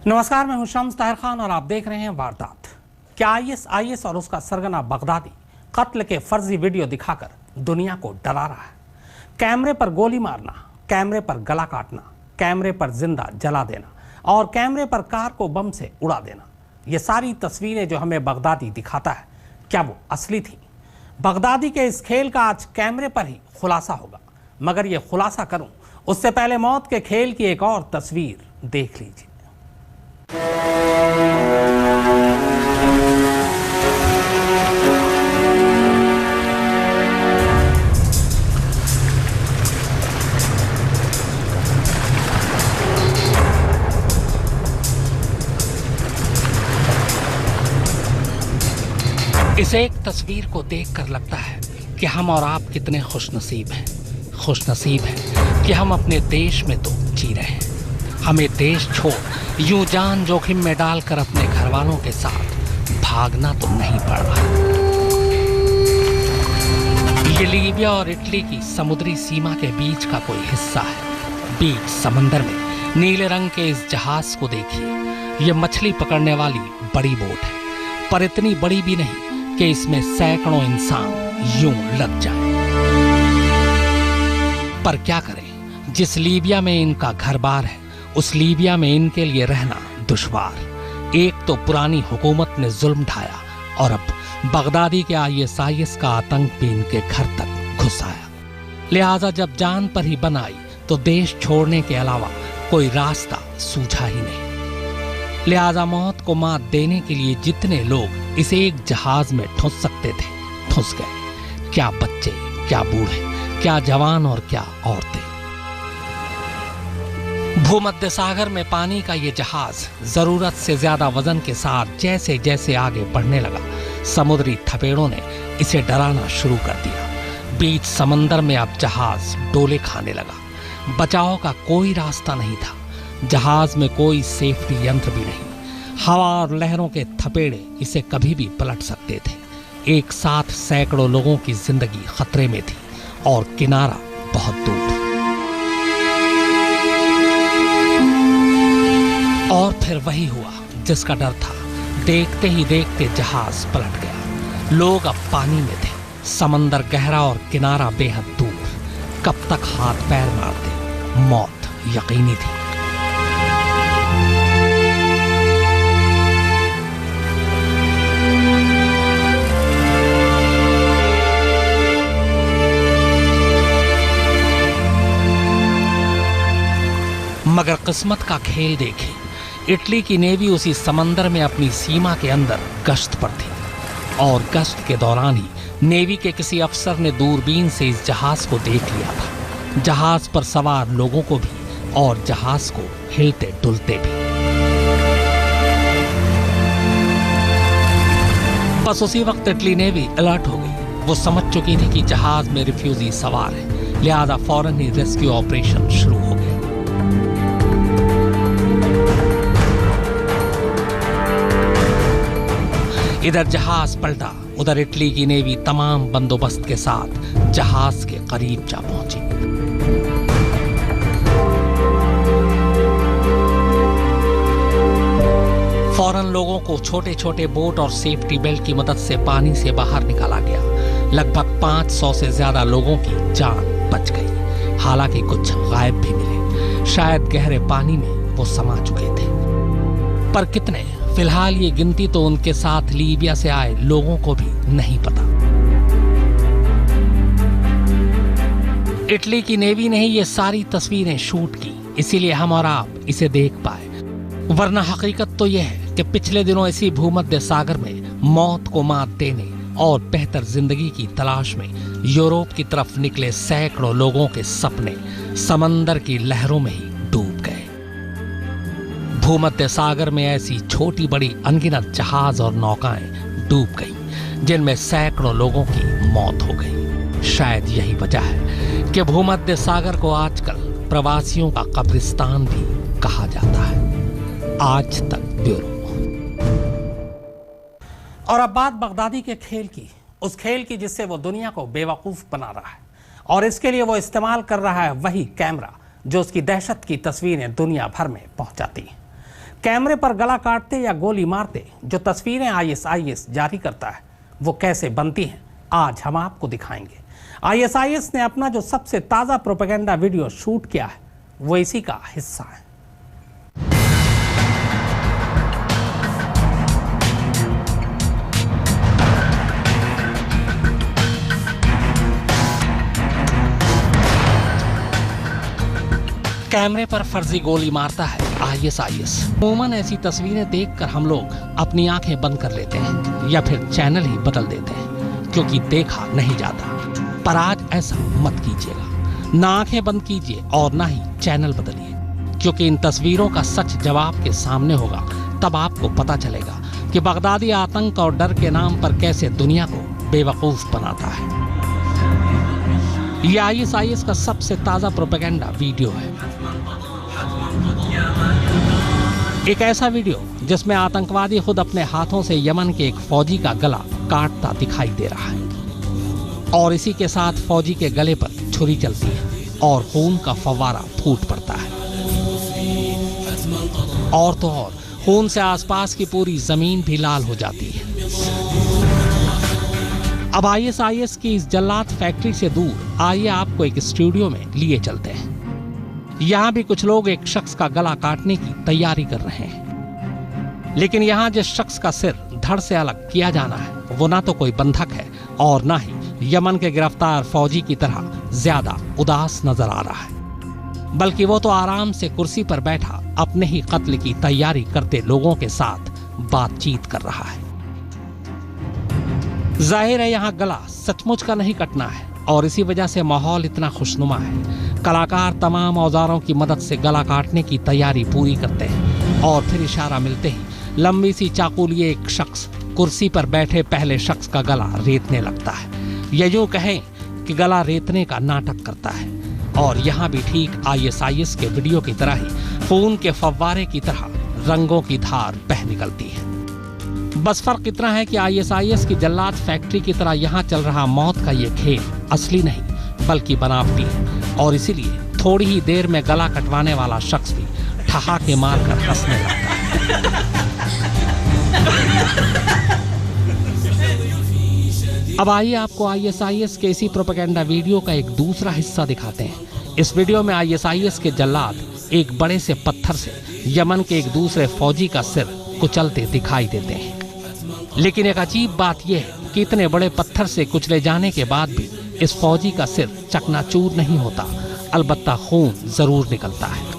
नमस्कार, मैं हूं शम्स ताहिर खान और आप देख रहे हैं वारदात। क्या आईएस और उसका सरगना बगदादी कत्ल के फर्जी वीडियो दिखाकर दुनिया को डरा रहा है? कैमरे पर गोली मारना, कैमरे पर गला काटना, कैमरे पर जिंदा जला देना और कैमरे पर कार को बम से उड़ा देना, ये सारी तस्वीरें जो हमें बगदादी दिखाता है, क्या वो असली थी? बगदादी के इस खेल का आज कैमरे पर ही खुलासा होगा, मगर ये खुलासा करूं उससे पहले मौत के खेल की एक और तस्वीर देख लीजिए। इस एक तस्वीर को देखकर लगता है कि हम और आप कितने खुशनसीब हैं। खुशनसीब हैं कि हम अपने देश में तो जी रहे हैं। हमें देश छोड़ यूं जान जोखिम में डालकर अपने घर वालों के साथ भागना तो नहीं पड़ रहा। ये लीबिया और इटली की समुद्री सीमा के बीच का कोई हिस्सा है। बीच समंदर में नीले रंग के इस जहाज को देखिए। ये मछली पकड़ने वाली बड़ी बोट है, पर इतनी बड़ी भी नहीं कि इसमें सैकड़ों इंसान यूं लग जाएं। पर क्या करें, जिस लीबिया में इनका घर बार है उस लीबिया में इनके लिए रहना दुश्वार। एक तो पुरानी हुकूमत ने जुल्म ढाया और अब बगदादी के आईएस का आतंक भी इनके घर तक घुस आया। लिहाजा जब जान पर ही बन आई तो देश छोड़ने के अलावा कोई रास्ता सूझा ही नहीं। लिहाजा मौत को मात देने के लिए जितने लोग इस एक जहाज में ठुस सकते थे ठुस गए। क्या बच्चे, क्या बूढ़े, क्या जवान और क्या औरतें। भूमध्य सागर में पानी का ये जहाज जरूरत से ज्यादा वजन के साथ जैसे जैसे आगे बढ़ने लगा, समुद्री थपेड़ों ने इसे डराना शुरू कर दिया। बीच समंदर में अब जहाज डोले खाने लगा। बचाव का कोई रास्ता नहीं था। जहाज में कोई सेफ्टी यंत्र भी नहीं। हवा और लहरों के थपेड़े इसे कभी भी पलट सकते थे। एक साथ सैकड़ों लोगों की जिंदगी खतरे में थी और किनारा बहुत दूर। और फिर वही हुआ जिसका डर था। देखते ही देखते जहाज पलट गया। लोग अब पानी में थे, समंदर गहरा और किनारा बेहद दूर। कब तक हाथ पैर मारते, मौत यकीनी थी। मगर किस्मत का खेल देखें, इटली की नेवी उसी समंदर में अपनी सीमा के अंदर गश्त पर थी और गश्त के दौरान ही नेवी के किसी अफसर ने दूरबीन से इस जहाज को देख लिया था। जहाज पर सवार लोगों को भी और जहाज को हिलते डुलते भी। बस उसी वक्त इटली नेवी अलर्ट हो गई। वो समझ चुकी थी कि जहाज में रिफ्यूजी सवार है, लिहाजा फौरन ही रेस्क्यू ऑपरेशन शुरू हो गया। इधर जहाज पलटा, उधर इटली की नेवी तमाम बंदोबस्त के साथ जहाज के करीब जा पहुंची। फौरन लोगों को छोटे छोटे बोट और सेफ्टी बेल्ट की मदद से पानी से बाहर निकाला गया। लगभग 500 से ज्यादा लोगों की जान बच गई। हालांकि कुछ गायब भी मिले। शायद गहरे पानी में वो समा चुके थे। पर कितने? फिलहाल ये गिनती तो उनके साथ लीबिया से आए लोगों को भी नहीं पता। इटली की नेवी ने ही ये सारी तस्वीरें शूट की, इसीलिए हम और आप इसे देख पाए। वरना हकीकत तो यह है कि पिछले दिनों इसी भूमध्य सागर में मौत को मात देने और बेहतर जिंदगी की तलाश में यूरोप की तरफ निकले सैकड़ों लोगों के सपने समंदर की लहरों में ही डूब गए। भूमध्य सागर में ऐसी छोटी बड़ी अनगिनत जहाज और नौकाएं डूब गईं, जिनमें सैकड़ों लोगों की मौत हो गई। शायद यही वजह है कि भूमध्य सागर को आजकल प्रवासियों का कब्रिस्तान भी कहा जाता है। आज तक ब्यूरो। और अब बात बगदादी के खेल की, उस खेल की जिससे वो दुनिया को बेवकूफ बना रहा है, और इसके लिए वो इस्तेमाल कर रहा है वही कैमरा जो उसकी दहशत की तस्वीरें दुनिया भर में पहुंचाती हैं। कैमरे पर गला काटते या गोली मारते जो तस्वीरें आईएसआईएस जारी करता है वो कैसे बनती हैं, आज हम आपको दिखाएंगे। आईएसआईएस ने अपना जो सबसे ताज़ा प्रोपेगेंडा वीडियो शूट किया है वो इसी का हिस्सा है। कैमरे पर फर्जी गोली मारता है आईएसआईएस। अमूमन ऐसी तस्वीरें देखकर हम लोग अपनी आंखें बंद कर लेते हैं या फिर चैनल ही बदल देते हैं क्योंकि देखा नहीं जाता। पर आज ऐसा मत कीजिएगा, ना आंखें बंद कीजिए और ना ही चैनल बदलिए, क्योंकि इन तस्वीरों का सच जब आपके सामने होगा तब आपको पता चलेगा कि बगदादी आतंक और डर के नाम पर कैसे दुनिया को बेवकूफ बनाता है। यह आईएसआईएस का सबसे ताजा प्रोपेगेंडा वीडियो है। एक ऐसा वीडियो जिसमें आतंकवादी खुद अपने हाथों से यमन के एक फौजी का गला काटता दिखाई दे रहा है और इसी के साथ फौजी के गले पर छुरी चलती है और खून का फव्वारा फूट पड़ता है। और तो और खून से आसपास की पूरी जमीन भी लाल हो जाती है। अब आईएसआईएस की इस जल्लाद फैक्ट्री से दूर आइए आपको एक स्टूडियो में लिए चलते हैं। यहाँ भी कुछ लोग एक शख्स का गला काटने की तैयारी कर रहे हैं, लेकिन यहाँ जिस शख्स का सिर धड़ से अलग किया जाना है वो ना तो कोई बंधक है और ना ही यमन के गिरफ्तार फौजी की तरह ज्यादा उदास नजर आ रहा है, बल्कि वो तो आराम से कुर्सी पर बैठा अपने ही कत्ल की तैयारी करते लोगों के साथ बातचीत कर रहा है। जाहिर है यहाँ गला सचमुच का नहीं कटना है और इसी वजह से माहौल इतना खुशनुमा है। कलाकार तमाम औजारों की मदद से गला काटने की तैयारी पूरी करते हैं और फिर इशारा मिलते ही लंबी सी चाकू लिए एक शख्स कुर्सी पर बैठे पहले शख्स का गला रेतने लगता है। ये यूं कहें कि गला रेतने का नाटक करता है। और यहाँ भी ठीक आईएसआईएस के वीडियो की तरह ही खून के फव्वारे की तरह रंगों की धार बह निकलती है। बस फर्क इतना है कि आईएसआईएस की जल्लाद फैक्ट्री की तरह यहाँ चल रहा मौत का ये खेल असली नहीं बल्कि बनावटी है और इसीलिए थोड़ी ही देर में गला कटवाने वाला शख्स भी ठहाके मारकर हंसने लगता है। अब आइए आपको आईएसआईएस के इसी प्रोपेगेंडा वीडियो का एक दूसरा हिस्सा दिखाते हैं। इस वीडियो में आईएसआईएस के जल्लाद एक बड़े से पत्थर से यमन के एक दूसरे फौजी का सिर कुचलते दिखाई देते हैं, लेकिन एक अजीब बात यह है कि इतने बड़े पत्थर से कुचले जाने के बाद भी इस फौजी का सिर चकनाचूर नहीं होता, अलबत्ता खून जरूर निकलता है।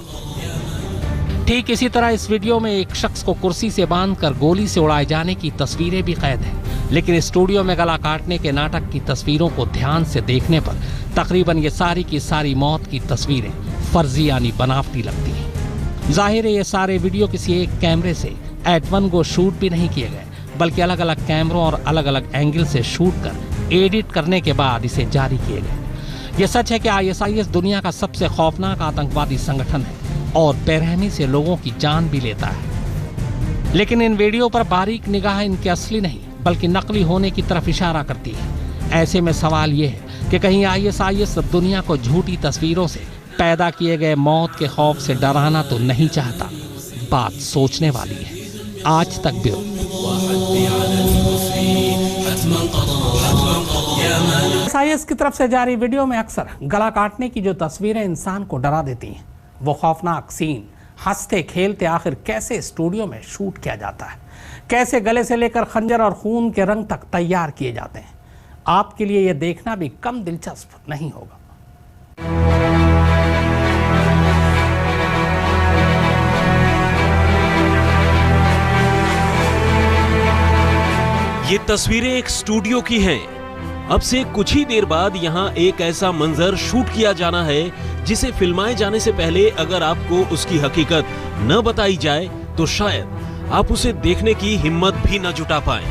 ठीक इसी तरह इस वीडियो में एक शख्स को कुर्सी से बांधकर गोली से उड़ाए जाने की तस्वीरें भी कैद हैं, लेकिन स्टूडियो में गला काटने के नाटक की तस्वीरों को ध्यान से देखने पर तकरीबन ये सारी की सारी मौत की तस्वीरें फर्जी यानी बनावटी लगती हैं। जाहिर है ये सारे वीडियो किसी एक कैमरे से एट वन गो शूट भी नहीं किए गए, बल्कि अलग अलग कैमरों और अलग अलग एंगल से शूट कर एडिट करने के बाद इसे जारी किए गए। यह सच है कि आईएसआईएस दुनिया का सबसे खौफनाक आतंकवादी संगठन है और बेरहमी से लोगों की जान भी लेता है, लेकिन इन वीडियो पर बारीक निगाह इनके असली नहीं बल्कि नकली होने की तरफ इशारा करती है। ऐसे में सवाल ये है कि कहीं आईएसआईएस दुनिया को झूठी तस्वीरों से पैदा किए गए मौत के खौफ से डराना तो नहीं चाहता। बात सोचने वाली है। आज तक ब्यूरो। आईएसआईएस की तरफ से जारी वीडियो में अक्सर गला काटने की जो तस्वीरें इंसान को डरा देती हैं, वो खौफनाक सीन हंसते खेलते आखिर कैसे स्टूडियो में शूट किया जाता है, कैसे गले से लेकर खंजर और खून के रंग तक तैयार किए जाते हैं, आपके लिए यह देखना भी कम दिलचस्प नहीं होगा। ये तस्वीरें एक स्टूडियो की हैं। अब से कुछ ही देर बाद यहाँ एक ऐसा मंजर शूट किया जाना है जिसे फिल्माए जाने से पहले अगर आपको उसकी हकीकत न बताई जाए तो शायद आप उसे देखने की हिम्मत भी न जुटा पाएं।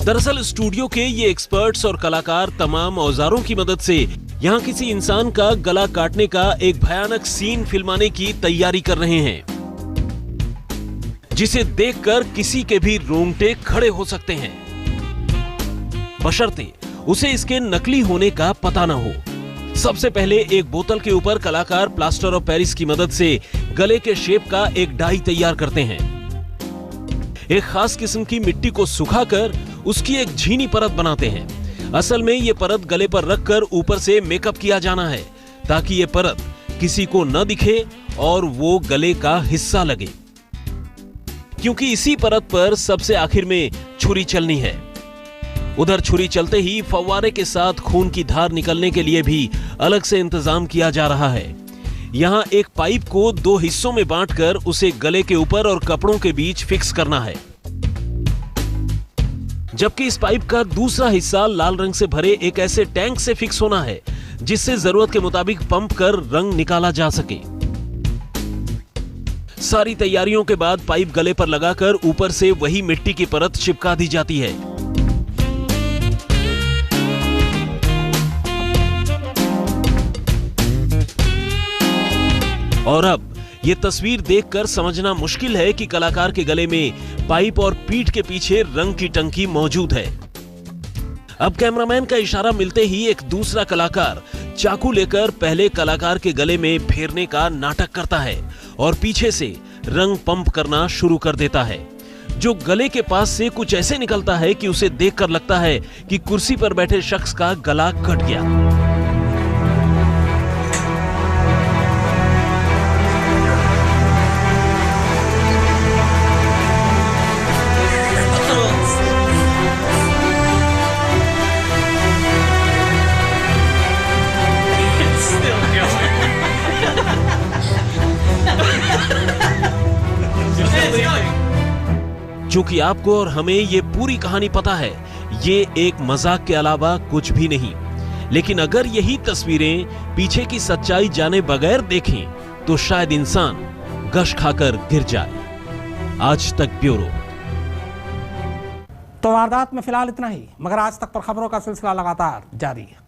दरअसल स्टूडियो के ये एक्सपर्ट्स और कलाकार तमाम औजारों की मदद से यहाँ किसी इंसान का गला काटने का एक भयानक सीन फिल्माने की तैयारी कर रहे हैं, जिसे देखकर किसी के भी रोंगटे खड़े हो सकते हैं, बशर्ते उसे इसके नकली होने का पता ना हो। सबसे पहले एक बोतल के ऊपर कलाकार प्लास्टर ऑफ पेरिस की मदद से गले के शेप का एक डाई तैयार करते हैं। एक खास किस्म की मिट्टी को सुखाकर उसकी एक झीनी परत बनाते हैं। असल में ये परत गले पर रखकर ऊपर से मेकअप किया जाना है ताकि ये परत किसी को न दिखे और वो गले का हिस्सा लगे, क्योंकि इसी परत पर सबसे आखिर में छुरी चलनी है। उधर छुरी चलते ही फव्वारे के साथ खून की धार निकलने के लिए भी अलग से इंतजाम किया जा रहा है। यहाँ एक पाइप को 2 हिस्सों में बांटकर उसे गले के ऊपर और कपड़ों के बीच फिक्स करना है, जबकि इस पाइप का दूसरा हिस्सा लाल रंग से भरे एक ऐसे टैंक से फिक्स होना है जिससे जरूरत के मुताबिक पंप कर रंग निकाला जा सके। सारी तैयारियों के बाद पाइप गले पर लगाकर ऊपर से वही मिट्टी की परत चिपका दी जाती है। और अब ये तस्वीर देखकर समझना मुश्किल है कि कलाकार के गले में पाइप और पीठ के पीछे रंग की टंकी मौजूद है। अब कैमरामैन का इशारा मिलते ही एक दूसरा कलाकार चाकू लेकर पहले कलाकार के गले में फेरने का नाटक करता है और पीछे से रंग पंप करना शुरू कर देता है, जो गले के पास से कुछ ऐसे निकलता है कि उसे देखकर लगता है कि कुर्सी पर बैठे शख्स का गला कट गया। चूंकि आपको और हमें ये पूरी कहानी पता है, ये एक मजाक के अलावा कुछ भी नहीं, लेकिन अगर यही तस्वीरें पीछे की सच्चाई जाने बगैर देखें तो शायद इंसान गश खाकर गिर जाए। आज तक ब्यूरो। तो वारदात में फिलहाल इतना ही, मगर आज तक पर खबरों का सिलसिला लगातार जारी है।